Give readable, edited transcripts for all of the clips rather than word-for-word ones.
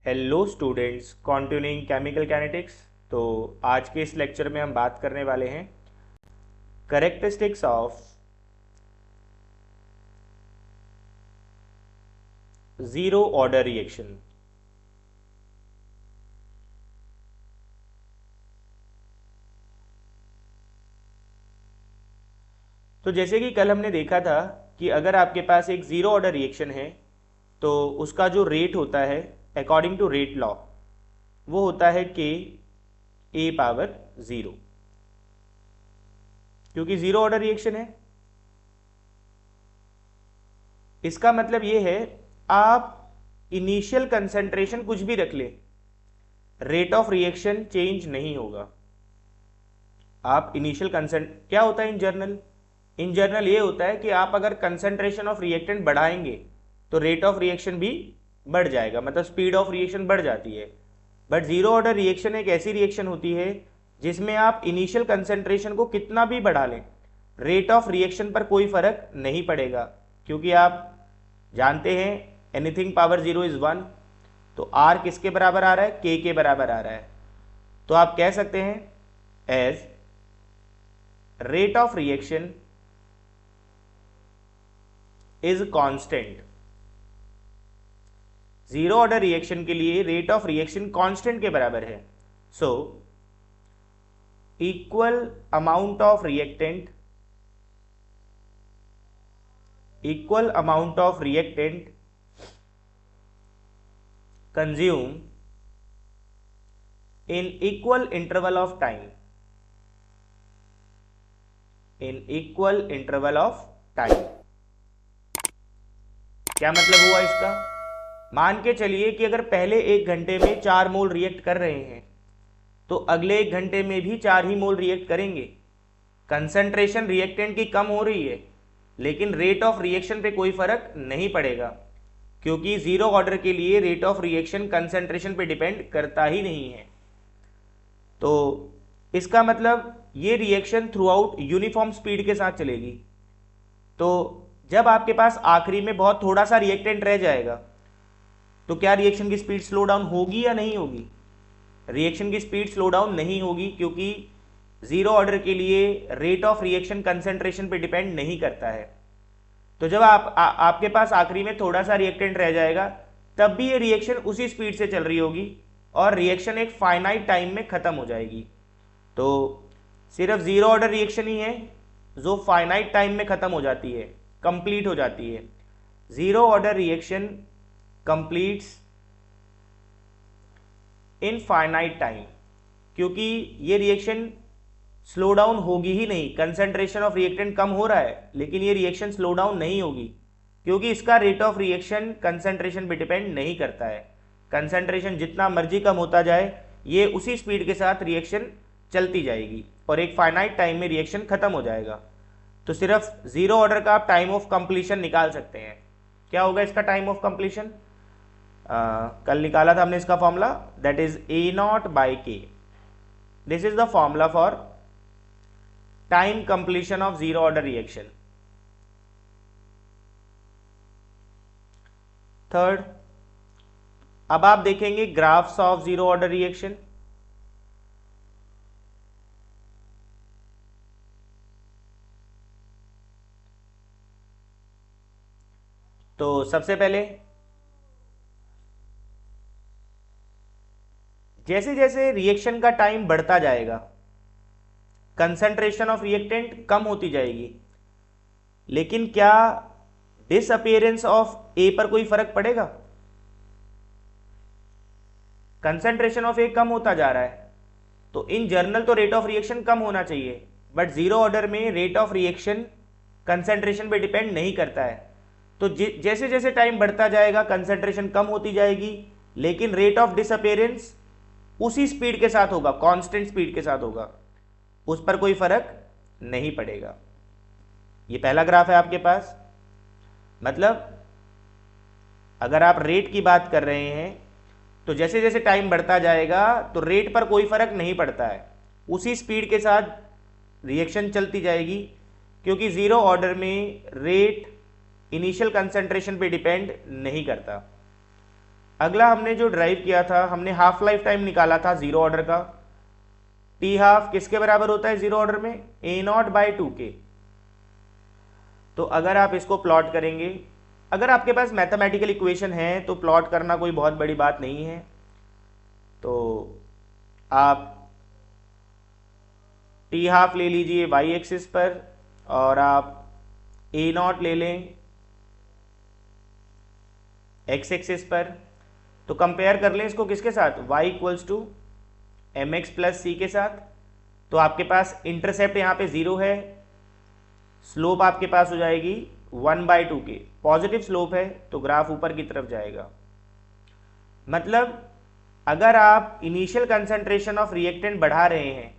Hello students, continuing chemical kinetics. तो आज के इस लेक्चर में हम बात करने वाले हैं characteristics of zero order reaction. तो जैसे कि कल हमने देखा था कि अगर आपके पास एक ज़ीरो ऑर्डर रिएक्शन है तो उसका जो रेट होता है अकॉर्डिंग टू रेट लॉ वो होता है के ए पावर ज़ीरो, क्योंकि ज़ीरो ऑर्डर रिएक्शन है। इसका मतलब ये है आप इनिशियल कंसंट्रेशन कुछ भी रख ले, रेट ऑफ रिएक्शन चेंज नहीं होगा। आप इनिशियल कंसेंट क्या होता है इन जनरल ये होता है कि आप अगर कंसंट्रेशन ऑफ रिएक्टेंट बढ़ाएंगे तो रेट ऑफ रिएक्शन भी बढ़ जाएगा, मतलब स्पीड ऑफ रिएक्शन बढ़ जाती है। बट जीरो ऑर्डर रिएक्शन एक ऐसी रिएक्शन होती है जिसमें आप इनिशियल कंसंट्रेशन को कितना भी बढ़ा लें, रेट ऑफ रिएक्शन पर कोई फर्क नहीं पड़ेगा, क्योंकि आप जानते हैं anything power zero is one. तो आर किसके बराबर आ रहा है? के बराबर आ रहा है। तो आप कह सकते हैं as rate of reaction is constant. Zero order reaction के लिए रेट ऑफ रिएक्शन कांस्टेंट के बराबर है। So equal amount of reactant consume in equal interval of time क्या मतलब हुआ इसका? मान के चलिए कि अगर पहले एक घंटे में 4 मोल रिएक्ट कर रहे हैं तो अगले एक घंटे में भी 4 ही मोल रिएक्ट करेंगे। कंसंट्रेशन रिएक्टेंट की कम हो रही है लेकिन रेट ऑफ रिएक्शन पे कोई फर्क नहीं पड़ेगा, क्योंकि जीरो ऑर्डर के लिए रेट ऑफ रिएक्शन कंसंट्रेशन पे डिपेंड करता ही नहीं है। तो इसका मतलब ये reaction through out uniform speed के साथ चलेगी। तो जब आपके पास आखिरी में बहुत थोड़ा सा रिएक्टेंट रह जाएगा तो क्या रिएक्शन की स्पीड स्लो डाउन होगी या नहीं होगी? रिएक्शन की स्पीड स्लो डाउन नहीं होगी, क्योंकि जीरो ऑर्डर के लिए रेट ऑफ रिएक्शन कंसंट्रेशन पे डिपेंड नहीं करता है। तो जब आपके पास आखिरी में थोड़ा सा रिएक्टेंट रह जाएगा तब भी ये रिएक्शन उसी स्पीड से चल रही होगी और रिएक्शन एक फाइनाइट टाइम में खत्म हो जाएगी। तो सिर्फ जीरो ऑर्डर रिएक्शन ही है जो फाइनाइट टाइम में खत्म हो जाती है, कंप्लीट हो जाती है। जीरो ऑर्डर रिएक्शन कंप्लीट्स इन फाइनाइट टाइम, क्योंकि ये रिएक्शन स्लो डाउन होगी ही नहीं। कंसंट्रेशन ऑफ रिएक्टेंट कम हो रहा है लेकिन ये रिएक्शन स्लो डाउन नहीं होगी, क्योंकि इसका रेट ऑफ रिएक्शन कंसंट्रेशन पे डिपेंड नहीं करता है। कंसंट्रेशन जितना मर्जी कम होता जाए ये उसी स्पीड के साथ रिएक्शन चलती जाएगी और एक फाइनाइट टाइम में रिएक्शन खत्म हो जाएगा। तो सिर्फ जीरो ऑर्डर का आप टाइम ऑफ कंप्लीशन निकाल सकते हैं। क्या होगा इसका टाइम ऑफ कंप्लीशन? कल निकाला था हमने इसका formula, that is A naught by K. This is the formula for time completion of zero order reaction. Third, अब आप देखेंगे graphs of zero order reaction. तो सबसे पहले जैसे जैसे रिएक्शन का टाइम बढ़ता जाएगा कंसंट्रेशन ऑफ रिएक्टेंट कम होती जाएगी, लेकिन क्या डिसअपियरेंस ऑफ ए पर कोई फर्क पड़ेगा? कंसंट्रेशन ऑफ ए कम होता जा रहा है तो इन जनरल तो रेट ऑफ रिएक्शन कम होना चाहिए, बट जीरो ऑर्डर में रेट ऑफ रिएक्शन कंसंट्रेशन पे डिपेंड नहीं करता है। तो जैसे जैसे टाइम बढ़ता जाएगा कंसंट्रेशन कम होती जाएगी, लेकिन रेट ऑफ डिसअपियरेंस उसी स्पीड के साथ होगा, कांस्टेंट स्पीड के साथ होगा, उस पर कोई फर्क नहीं पड़ेगा। ये पहला ग्राफ है आपके पास। मतलब अगर आप रेट की बात कर रहे हैं तो जैसे जैसे टाइम बढ़ता जाएगा तो रेट पर कोई फर्क नहीं पड़ता है, उसी स्पीड के साथ रिएक्शन चलती जाएगी, क्योंकि जीरो ऑर्डर में रेट इनिशियल कंसंट्रेशन पे डिपेंड नहीं करता। अगला हमने जो ड्राइव किया था, हमने हाफ लाइफ टाइम निकाला था जीरो ऑर्डर का। टी हाफ किसके बराबर होता है जीरो ऑर्डर में? ए नॉट बाई 2k। तो अगर आप इसको प्लॉट करेंगे, अगर आपके पास मैथमेटिकल इक्वेशन है तो प्लॉट करना कोई बहुत बड़ी बात नहीं है। तो आप टी हाफ ले लीजिए वाई एक्सिस पर और आप ए नॉट ले लें एक्स एक्सिस पर। तो कंपेयर कर लें इसको किसके साथ? y equals to M X plus C के साथ। तो आपके पास इंटरसेप्ट यहाँ पे 0 है, स्लोप आपके पास हो जाएगी 1/2k। पॉजिटिव स्लोप है तो ग्राफ ऊपर की तरफ जाएगा। मतलब अगर आप इनिशियल कंसंट्रेशन ऑफ रिएक्टेंट बढ़ा रहे हैं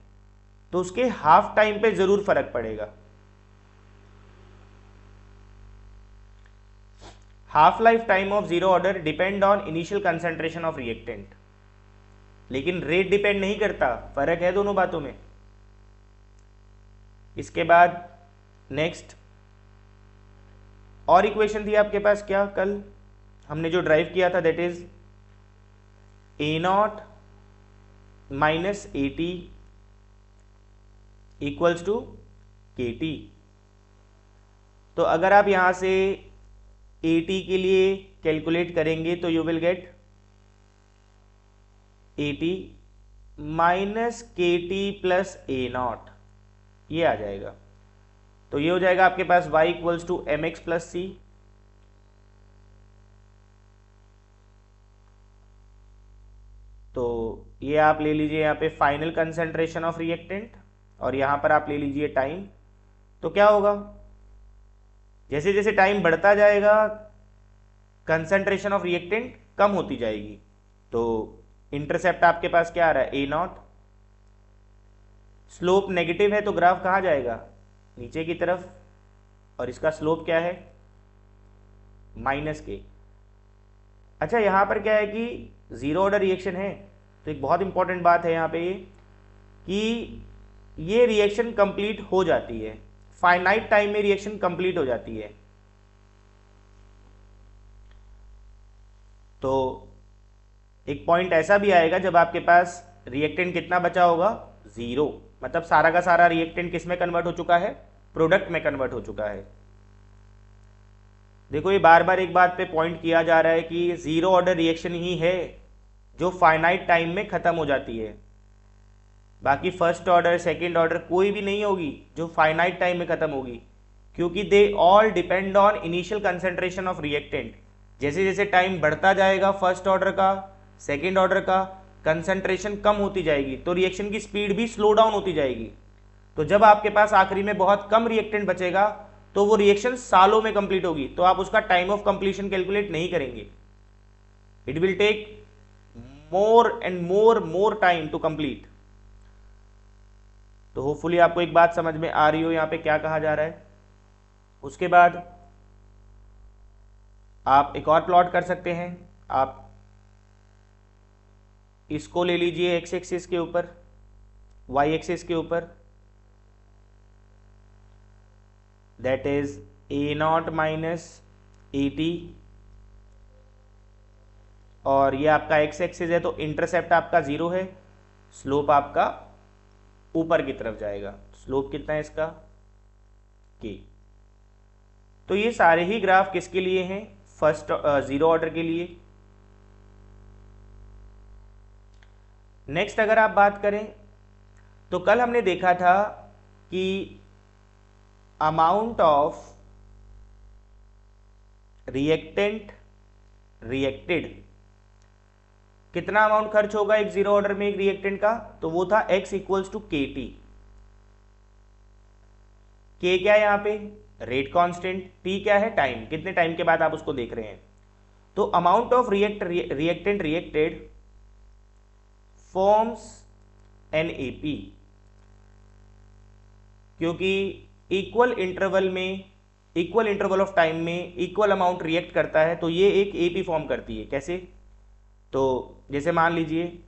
तो उसके हाफ टाइम पे जरूर फर्क पड़ेगा। Half life time of zero order depend on initial concentration of reactant, लेकिन रेट डिपेंड नहीं करता। फर्क है दोनों बातों में। इसके बाद नेक्स्ट और इक्वेशन थी आपके पास क्या, कल हमने जो ड्राइव किया था, that is A naught minus A T equals to K T. तो अगर आप यहां से ए टी के लिए कैलकुलेट करेंगे तो you will get A T minus K T plus A naught, ये आ जाएगा। तो ये हो जाएगा आपके पास y equals to M X plus C. तो ये आप ले लीजिए यहाँ पे फाइनल कंसंट्रेशन ऑफ रिएक्टेंट और यहाँ पर आप ले लीजिए टाइम। तो क्या होगा, जैसे जैसे टाइम बढ़ता जाएगा कंसंट्रेशन ऑफ रिएक्टेंट कम होती जाएगी। तो इंटरसेप्ट आपके पास क्या आ रहा है? ए नॉट। स्लोप नेगेटिव है तो ग्राफ कहाँ जाएगा? नीचे की तरफ। और इसका स्लोप क्या है? -k। अच्छा यहाँ पर क्या है कि जीरो ऑर्डर रिएक्शन है, तो एक बहुत इंपॉर्टेंट बात है यहाँ पे ये कि ये रिएक्शन कंप्लीट हो जाती है, फाइनाइट टाइम में रिएक्शन कंप्लीट हो जाती है। तो एक पॉइंट ऐसा भी आएगा जब आपके पास रिएक्टेंट कितना बचा होगा? 0। मतलब सारा का सारा रिएक्टेंट किस में कन्वर्ट हो चुका है? प्रोडक्ट में कन्वर्ट हो चुका है। देखो ये बार बार एक बात पे पॉइंट किया जा रहा है कि जीरो ऑर्डर रिएक्शन ही है जो फाइनाइट टाइम में खत्म हो जाती है। बाकी फर्स्ट ऑर्डर सेकेंड ऑर्डर कोई भी नहीं होगी जो फाइनाइट टाइम में खत्म होगी, क्योंकि they all depend on initial concentration of reactant. जैसे जैसे टाइम बढ़ता जाएगा फर्स्ट ऑर्डर का सेकेंड ऑर्डर का, कंसंट्रेशन कम होती जाएगी तो रिएक्शन की स्पीड भी स्लो डाउन होती जाएगी। तो जब आपके पास आखिरी में बहुत कम रिएक्टेंट बचेगा तो वो रिएक्शन सालों में कंप्लीट होगी, तो आप उसका टाइम ऑफ कंप्लीशन कैलकुलेट नहीं करेंगे। It will take more and more time to complete. तो होपफुली आपको एक बात समझ में आ रही हो यहाँ पे क्या कहा जा रहा है। उसके बाद आप एक और प्लॉट कर सकते हैं। आप इसको ले लीजिए एक्स एक्सिस के ऊपर, वाई एक्सिस के ऊपर, that is A naught minus A T, और ये आपका एक्स एक्सिस है तो इंटरसेप्ट आपका 0 है, स्लोप आपका ऊपर की तरफ जाएगा। स्लोप कितना है इसका? k। तो ये सारे ही ग्राफ किसके लिए हैं? फर्स्ट जीरो ऑर्डर के लिए। नेक्स्ट अगर आप बात करें तो कल हमने देखा था कि अमाउंट ऑफ रिएक्टेंट रिएक्टेड, कितना अमाउंट खर्च होगा एक जीरो ऑर्डर में एक रिएक्टेंट का, तो वो था x equals to K T. के क्या है यहाँ पे? Rate constant. टी क्या है? टाइम, कितने टाइम के बाद आप उसको देख रहे हैं। तो amount of reactant reacted forms NAP, क्योंकि इक्वल इंटरवल ऑफ टाइम में इक्वल अमाउंट रिएक्ट करता है तो ये एक AP फॉर्म करती है। कैसे? तो जैसे मान लीजिए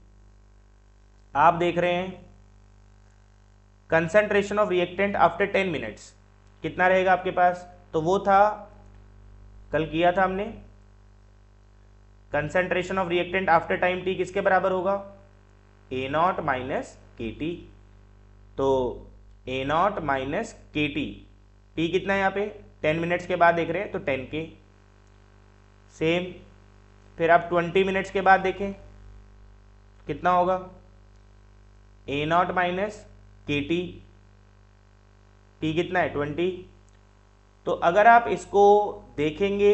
आप देख रहे हैं concentration of reactant after 10 minutes कितना रहेगा आपके पास, तो वो था कल किया था हमने concentration of reactant after time T किसके बराबर होगा, ए नॉट माइनस के टी। तो ए naught minus K T, T कितना है यहाँ पे 10 मिनट्स के बाद देख रहे हैं तो 10 के। सेम फिर आप 20 मिनट्स के बाद देखें कितना होगा, ए naught minus K T, T कितना है 20। तो अगर आप इसको देखेंगे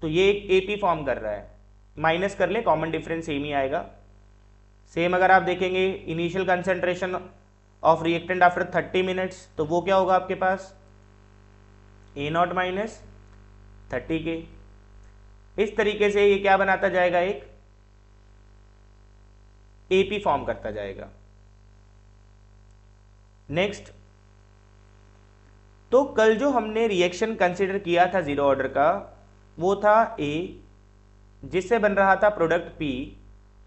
तो ये एक एपी फॉर्म कर रहा है, माइनस कर ले कॉमन डिफरेंस सेम ही आएगा। सेम अगर आप देखेंगे initial concentration of reactant after 30 minutes तो वो क्या होगा आपके पास, ए नॉट माइनस 30 के। इस तरीके से ये क्या बनाता जाएगा, एक एपी फॉर्म करता जाएगा। नेक्स्ट, तो कल जो हमने रिएक्शन कंसीडर किया था जीरो ऑर्डर का, वो था ए जिससे बन रहा था प्रोडक्ट पी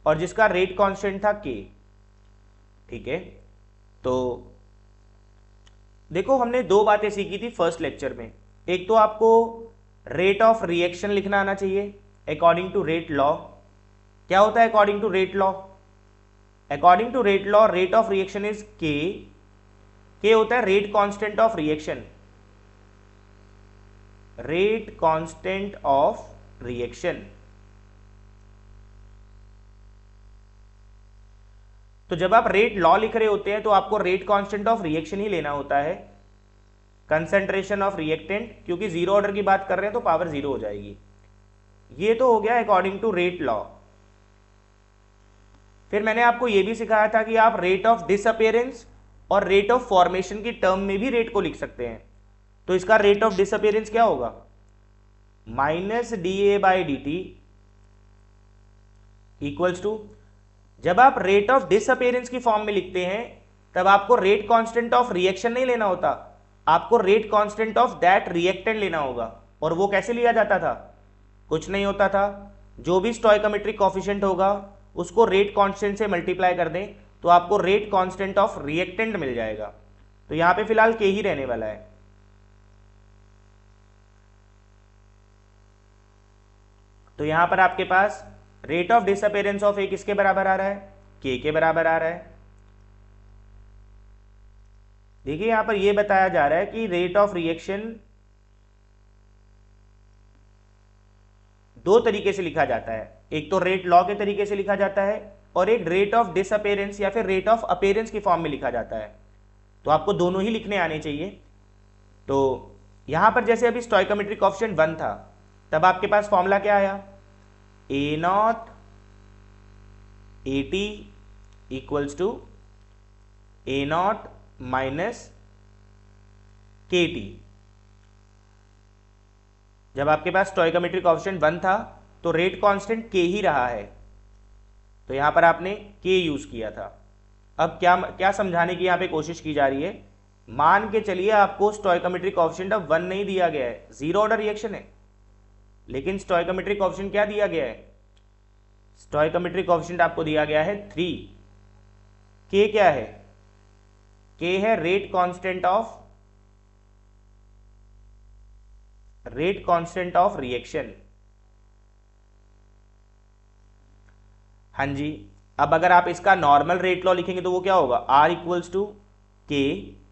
और जिसका रेट कांस्टेंट था के। ठीक है, तो देखो हमने दो बातें सीखी थी फर्स्ट लेक्चर में। एक तो आपको रेट ऑफ रिएक्शन लिखना आना चाहिए अकॉर्डिंग टू रेट लॉ। क्या होता है according to rate law, according to rate law rate of reaction is K होता है rate constant of reaction, rate constant of reaction. तो जब आप रेट लॉ लिख रहे होते हैं तो आपको रेट कांस्टेंट ऑफ रिएक्शन ही लेना होता है, कंसेंट्रेशन ऑफ रिएक्टेंट, क्योंकि जीरो ऑर्डर की बात कर रहे हैं तो पावर जीरो हो जाएगी। ये तो हो गया अकॉर्डिंग टू रेट लॉ। फिर मैंने आपको यह भी सिखाया था कि आप रेट ऑफ डिसअपियरेंस और रेट ऑफ फॉर्मेशन की टर्म में भी रेट को लिख सकते हैं। तो इसका रेट ऑफ डिसअपियरेंस क्या होगा, minus D A by D T equals to, जब आप रेट ऑफ डिसअपियरेंस की फॉर्म में लिखते हैं तब आपको रेट कांस्टेंट ऑफ रिएक्शन नहीं लेना होता, आपको rate constant of that reactant लेना होगा। और वो कैसे लिया जाता था, कुछ नहीं होता था, जो भी स्टोइकोमेट्रिक कोफिशिएंट होगा उसको रेट कांस्टेंट से मल्टीप्लाई कर दें तो आपको रेट कांस्टेंट ऑफ रिएक्टेंट मिल जाएगा। तो यहां पे फिलहाल के ही रहने वाला है। तो यहां पर आपके पास रेट ऑफ डिसअपियरेंस ऑफ ए किसके बराबर आ रहा है, के बराबर आ रहा है। देखिए यहां पर यह बताया जा रहा है कि रेट ऑफ रिएक्शन दो तरीके से लिखा जाता है, एक तो रेट लॉ के तरीके से लिखा जाता है और एक रेट ऑफ डिसअपियरेंस या फिर रेट ऑफ अपीयरेंस की फॉर्म में लिखा जाता है। तो आपको दोनों ही लिखने आने चाहिए। तो यहां पर जैसे अभी स्टोइकोमेट्रिक कोएफिशिएंट 1 था तब आपके पास फॉर्मूला क्या आया, A naught A T equals to A naught minus K T. जब आपके पास स्टोइकोमेट्रिक कोएफिशिएंट 1 था तो रेट कांस्टेंट के ही रहा है, तो यहां पर आपने के यूज किया था। अब क्या समझाने की यहां पे कोशिश की जा रही है, मान के चलिए आपको स्टोइकोमेट्रिक कोएफिशिएंट अब 1 नहीं दिया गया है, जीरो ऑर्डर रिएक्शन है, लेकिन स्टोइकोमेट्रिक कोएफिशिएंट क्या दिया गया है, स्टोइकोमेट्रिक कोएफिशिएंट आपको दिया गया है 3। के क्या है, के है रेट कांस्टेंट ऑफ रिएक्शन। हाँ जी, अब अगर आप इसका नॉर्मल रेट लॉ लिखेंगे तो वो क्या होगा, R इक्वल्स टू के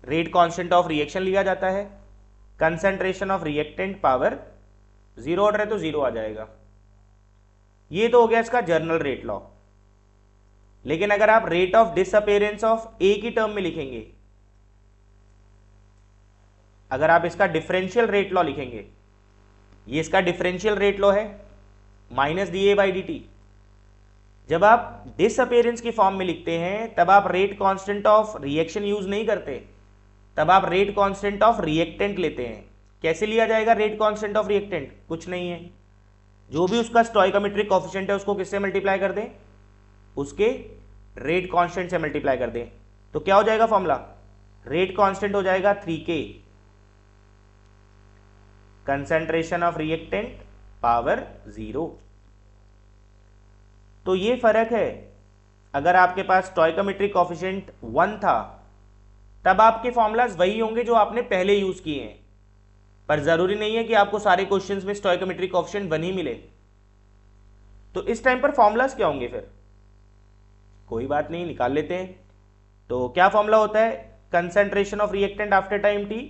रेट कांस्टेंट ऑफ रिएक्शन लिया जाता है, concentration of reactant power zero order है तो जीरो आ जाएगा। ये तो हो गया इसका जर्नल रेट लॉ। लेकिन अगर आप रेट ऑफ डिसअपियरेंस ऑफ ए की टर्म में लिखेंगे, अगर आप इसका डिफरेंशियल रेट लॉ लिखेंगे, ये इसका डिफरेंशियल रेट लॉ है minus D A by D T. जब आप डिसअपियरेंस की फॉर्म में लिखते हैं तब आप rate constant of reaction use नहीं करते, तब आप रेट कांस्टेंट ऑफ रिएक्टेंट लेते हैं। कैसे लिया जाएगा रेट कांस्टेंट ऑफ रिएक्टेंट, कुछ नहीं है, जो भी उसका स्टोइकोमेट्रिक कोएफिशिएंट है उसको किससे मल्टीप्लाई कर दें, उसके रेट कांस्टेंट से मल्टीप्लाई कर दें। तो क्या हो जाएगा फॉर्मूला, रेट कांस्टेंट हो जाएगा 3K, concentration of reactant power 0। तो ये फर्क है, अगर आपके पास स्टोइकोमेट्रिक कोएफिशिएंट 1 था तब आपके फॉर्मूलाज वही होंगे जो आपने पहले यूज किए हैं, पर जरूरी नहीं है कि आपको सारे क्वेश्चंस में स्टोइकोमेट्रिक कोएफिशिएंट 1 ही मिले। तो इस टाइम पर फॉर्मूलाज क्या होंगे फिर? कोई बात नहीं, निकाल लेते हैं। तो क्या फॉर्मूला होता है concentration of reactant after time T?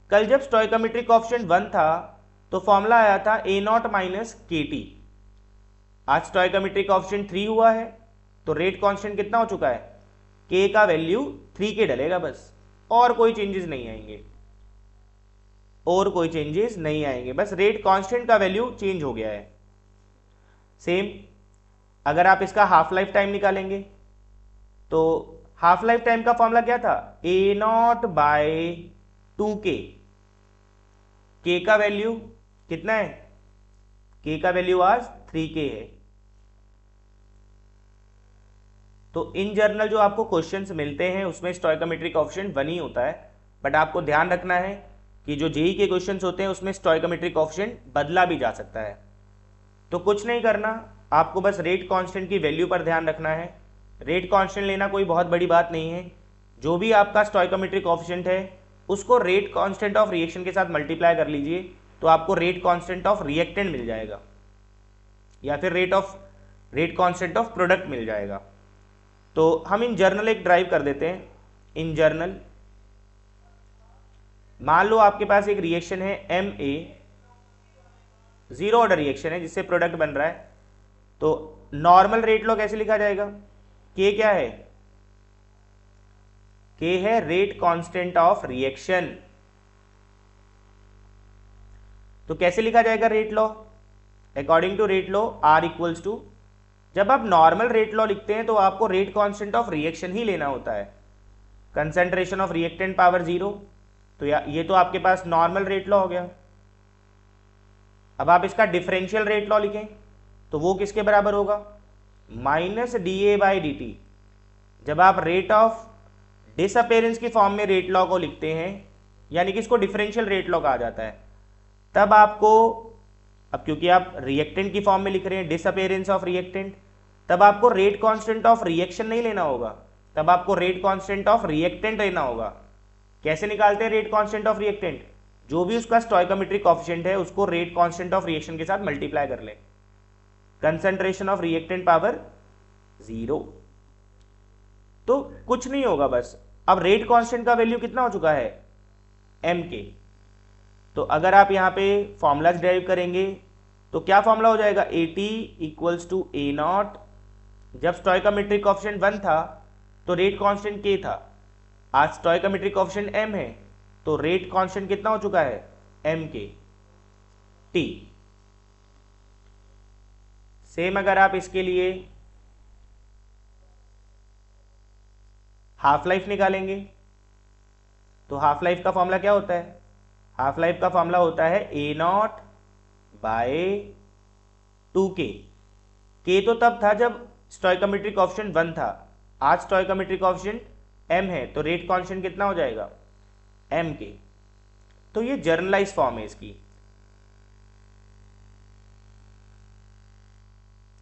कल जब स्टोइकोमेट्रिक कोएफिशिएंट 1 था तो फॉर्मूला आया था ए नॉट माइनस के टी। आज स्टोइकोमेट्रिक कोएफिशिएंट 3 हुआ है तो रेट कांस्टेंट कितना हो चुका है? के का वैल्यू 3 के डलेगा बस, और कोई चेंजेस नहीं आएंगे, और कोई चेंजेस नहीं आएंगे, बस रेट कांस्टेंट का वैल्यू चेंज हो गया है। सेम अगर आप इसका हाफ लाइफ टाइम निकालेंगे तो हाफ लाइफ टाइम का फॉर्मूला क्या था? ए नॉट बाय 2k। के का वैल्यू कितना है? के का वैल्यू आज 3k है। तो इन जनरल जो आपको क्वेश्चंस मिलते हैं उसमें स्टोइकोमेट्रिक कोएफिशिएंट 1 ही होता है, बट आपको ध्यान रखना है कि जो जेई के क्वेश्चंस होते हैं उसमें स्टोइकोमेट्रिक कोएफिशिएंट बदला भी जा सकता है। तो कुछ नहीं करना, आपको बस रेट कांस्टेंट की वैल्यू पर ध्यान रखना है। रेट कांस्टेंट लेना कोई बहुत बड़ी बात नहीं है, जो भी आपका स्टोइकोमेट्रिक कोएफिशिएंट है उसको रेट कांस्टेंट ऑफ रिएक्शन के साथ मल्टीप्लाई कर लीजिए तो आपको रेट कांस्टेंट ऑफ रिएक्टेंट मिल जाएगा, या फिर रेट कांस्टेंट ऑफ प्रोडक्ट मिल जाएगा। तो हम इन जर्नल एक ड्राइव कर देते हैं। इन जर्नल मान लो आपके पास एक रिएक्शन है MA, जीरो ऑर्डर रिएक्शन है जिससे प्रोडक्ट बन रहा है। तो नॉर्मल रेट लॉ कैसे लिखा जाएगा? के क्या है? के है रेट कांस्टेंट ऑफ रिएक्शन। तो कैसे लिखा जाएगा rate law? According to rate law R equals to, जब आप नॉर्मल रेट लॉ लिखते हैं तो आपको रेट कांस्टेंट ऑफ रिएक्शन ही लेना होता है। कंसंट्रेशन ऑफ रिएक्टेंट पावर 0, तो ये तो आपके पास नॉर्मल रेट लॉ हो गया। अब आप इसका डिफरेंशियल रेट लॉ लिखें तो वो किसके बराबर होगा? Minus DA/dt। जब आप रेट ऑफ डिसअपेरेंस की फॉर्म में रेट लॉ को लिखते हैं, यानी कि इसको डिफरेंशियल रेट लॉ कहा जाता है, तब आपको, अब क्योंकि आप रिएक्टेंट की फॉर्म में लिख रहे हैं डिसअपेरेंस ऑफ रिएक्टेंट, तब आपको रेट कांस्टेंट ऑफ रिएक्शन नहीं लेना होगा, तब आपको रेट कांस्टेंट ऑफ रिएक्टेंट लेना होगा। कैसे निकालते हैं रेट कांस्टेंट ऑफ रिएक्टेंट? जो भी उसका स्टोइकोमेट्रिक कोएफिशिएंट है उसको रेट कांस्टेंट ऑफ रिएक्शन के साथ मल्टीप्लाई कर ले। कंसंट्रेशन ऑफ रिएक्टेंट पावर 0, तो कुछ नहीं होगा बस। अब रेट कांस्टेंट का वैल्यू कितना हो चुका है? mk। तो अगर आप यहां पे फॉर्मूलाज ड्राइव करेंगे तो क्या फॉर्मूला हो जाएगा? AT equals to A naught. जब स्टोइकोमेट्रिक कोएफिशिएंट 1 था तो रेट कांस्टेंट k था, आज स्टोइकोमेट्रिक कोएफिशिएंट m है तो रेट कांस्टेंट कितना हो चुका है? mk t। सेम अगर आप इसके लिए हाफ लाइफ निकालेंगे तो हाफ लाइफ का फॉर्मूला क्या होता है? हाफ लाइफ का फॉर्मूला होता है ए नॉट बाय 2k। के तो तब था जब स्टोइकोमेट्रिक कोएफिशिएंट 1 था, आज स्टोइकोमेट्रिक कोएफिशिएंट m है तो रेट कांस्टेंट कितना हो जाएगा? mk। तो ये जर्नलाइज फॉर्म है इसकी।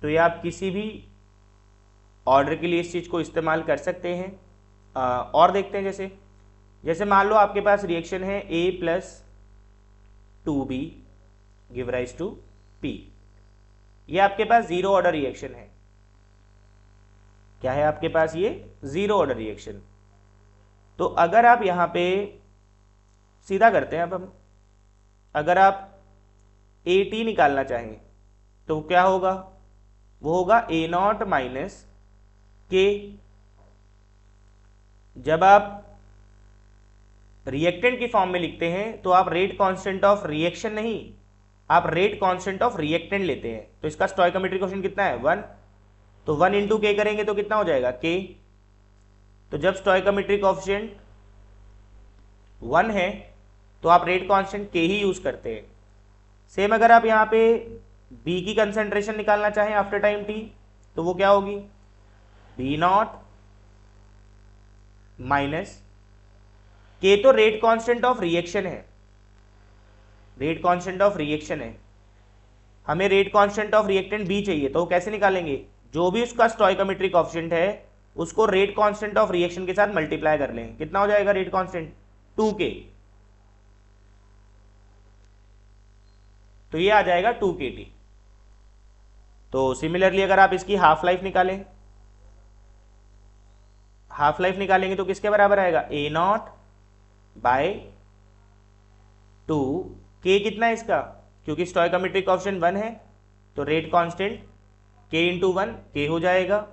तो ये आप किसी भी ऑर्डर के लिए इस चीज को इस्तेमाल कर सकते हैं। और देखते हैं, जैसे मान लो आपके पास रिएक्शन है A plus 2B give rise to P। ये आपके पास जीरो ऑर्डर रिएक्शन है। क्या है आपके पास? ये जीरो ऑर्डर रिएक्शन। तो अगर आप यहां पे सीधा करते हैं, अब हम अगर आप AT निकालना चाहें तो क्या होगा? वो होगा ए नॉट माइनस के। जब आप रिएक्टेंट की फॉर्म में लिखते हैं तो आप रेट कांस्टेंट ऑफ रिएक्शन नहीं, आप रेट कांस्टेंट ऑफ रिएक्टेंट लेते हैं। तो इसका स्टोइकोमेट्रिक कोएफिशिएंट कितना है? 1। तो 1 इंटू के करेंगे तो कितना हो जाएगा? के। तो जब स्टोइकोमेट्रिक कोएफिशिएंट 1 है तो आप रेट कांस्टेंट के ही यूज करते हैं। सेम अगर आप यहां पे बी की कंसेंट्रेशन निकालना चाहें आफ्टर टाइम टी तो वो क्या होगी? B not minus K. तो रेट कांस्टेंट ऑफ रिएक्शन है, रेट कांस्टेंट ऑफ रिएक्शन है, हमें rate constant of reactant B चाहिए। तो कैसे निकालेंगे? जो भी उसका स्टोइकोमेट्रिक कोएफिशिएंट है उसको रेट कांस्टेंट ऑफ रिएक्शन के साथ मल्टीप्लाई कर लें। कितना हो जाएगा रेट कांस्टेंट? 2k। तो ये आ जाएगा 2kT। तो सिमिलरली अगर आप इसकी हाफ लाइफ निकालें, हाफ लाइफ निकालेंगे तो किसके बराबर आएगा, ए नॉट बाय 2 के कितना है इसका, क्योंकि स्टोइकोमेट्रिक कोएफिशिएंट 1 है तो रेट कांस्टेंट के इंटू 1 के हो जाएगा।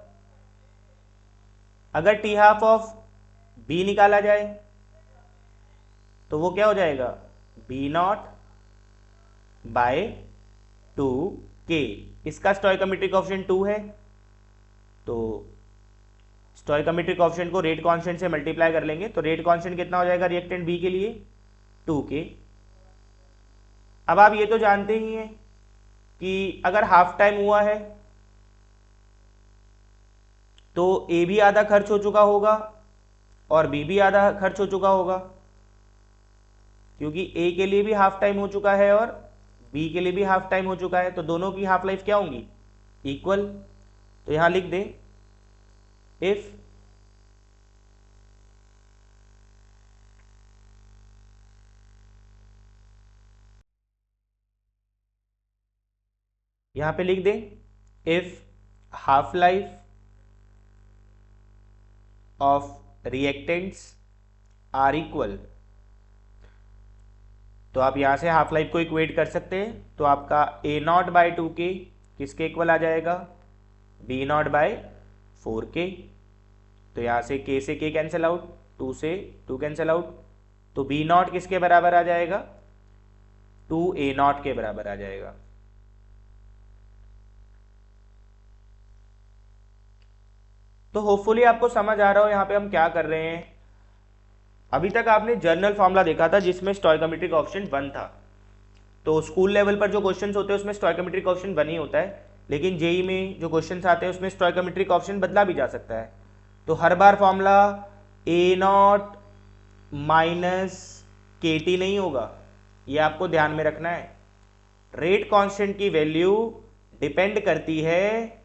अगर टी हाफ ऑफ बी निकाला जाए तो वो क्या हो जाएगा, बी नॉट बाय 2 के, इसका स्टोइकोमेट्रिक कोएफिशिएंट 2 है तो स्टोइकोमेट्रिक कोएफिशिएंट को रेट कांस्टेंट से मल्टीप्लाई कर लेंगे तो रेट कांस्टेंट कितना हो जाएगा रिएक्टेंट बी के लिए, 2k। अब आप ये तो जानते ही हैं कि अगर हाफ टाइम हुआ है तो ए भी आधा खर्च हो चुका होगा और बी भी आधा खर्च हो चुका होगा, क्योंकि ए के लिए भी हाफ टाइम हो चुका है और बी के लिए भी हाफ टाइम हो चुका है, तो दोनों की हाफ लाइफ क्या होंगी, इक्वल। तो यहां लिख दे इफ यहां पे लिख दे if half life of reactants are equal, तो आप यहां से हाफ लाइफ को इक्वेट कर सकते हैं, तो आपका ए नॉट बाय 2k किसके इक्वल आ जाएगा, बी नॉट बाय 4k। तो यहां से k से k कैंसिल आउट, 2 से 2 कैंसिल आउट, तो बी नॉट किसके बराबर आ जाएगा, 2a नॉट के बराबर आ जाएगा। तो होपफुली आपको समझ आ रहा हो यहाँ पे हम क्या कर रहे हैं। अभी तक आपने जर्नल फॉर्मूला देखा था जिसमें स्टोइकोमेट्रिक कोएफिशिएंट 1 था, तो स्कूल लेवल पर जो क्वेश्चंस होते हैं उसमें स्टोइकोमेट्रिक कोएफिशिएंट 1 ही होता है, लेकिन जेई में जो क्वेश्चंस आते हैं उसमें स्टोइकोमेट्रिक कोएफिशिएंट बदला भी जा सकता है। तो हर बार फॉर्मूला ए नॉट माइनस के टी नहीं होगा, ये आपको ध्यान में रखना है। रेट कांस्टेंट की वैल्यू डिपेंड करती है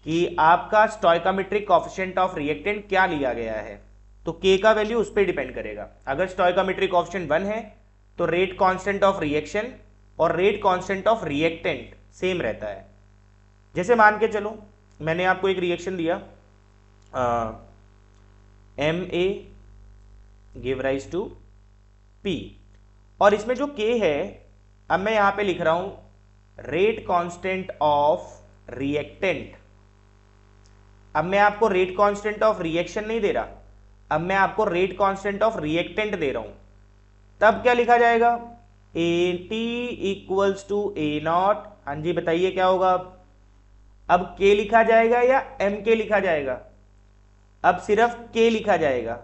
कि आपका स्टोइकोमेट्रिक कोएफिशिएंट ऑफ रिएक्टेंट क्या लिया गया है, तो k का वैल्यू उस पर डिपेंड करेगा। अगर स्टोइकोमेट्रिक कोएफिशिएंट 1 है तो रेट कांस्टेंट ऑफ रिएक्शन और rate constant of reactant same रहता है। जैसे मान के चलो मैंने आपको एक रिएक्शन दिया Ma give rise to P, और इसमें जो k है अब मैं यहां पे लिख रहा हूं रेट कांस्टेंट ऑफ रिएक्टेंट। अब मैं आपको रेट कांस्टेंट ऑफ रिएक्शन नहीं दे रहा, अब मैं आपको रेट कांस्टेंट ऑफ रिएक्टेंट दे रहा हूं, तब क्या लिखा जाएगा, A T equals to A naught. हाँ जी बताइए क्या होगा, अब के लिखा जाएगा या एम के लिखा जाएगा, अब सिर्फ के लिखा जाएगा।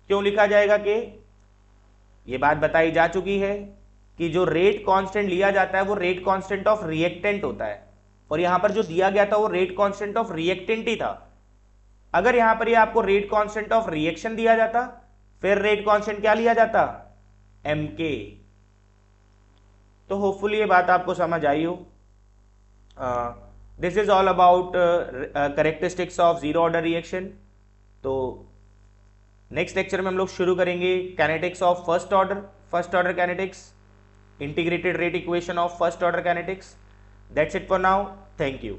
क्यों लिखा जाएगा के, ये बात बताई जा चुकी है कि जो रेट कांस्टेंट लिया जाता है वो रेट कांस्टेंट ऑफ रिएक्टेंट होता है, और यहां पर जो दिया गया था वो रेट कांस्टेंट ऑफ रिएक्टेंट ही था। अगर यहां पर ये आपको रेट कांस्टेंट ऑफ रिएक्शन दिया जाता फिर रेट कांस्टेंट क्या लिया जाता, एम के। तो होपफुली ये बात आपको समझ आई हो। This is all about characteristics of zero order reaction. तो नेक्स्ट लेक्चर में हम लोग शुरू करेंगे kinetics of first order kinetics, integrated rate equation of first order kinetics. That's it for now. Thank you.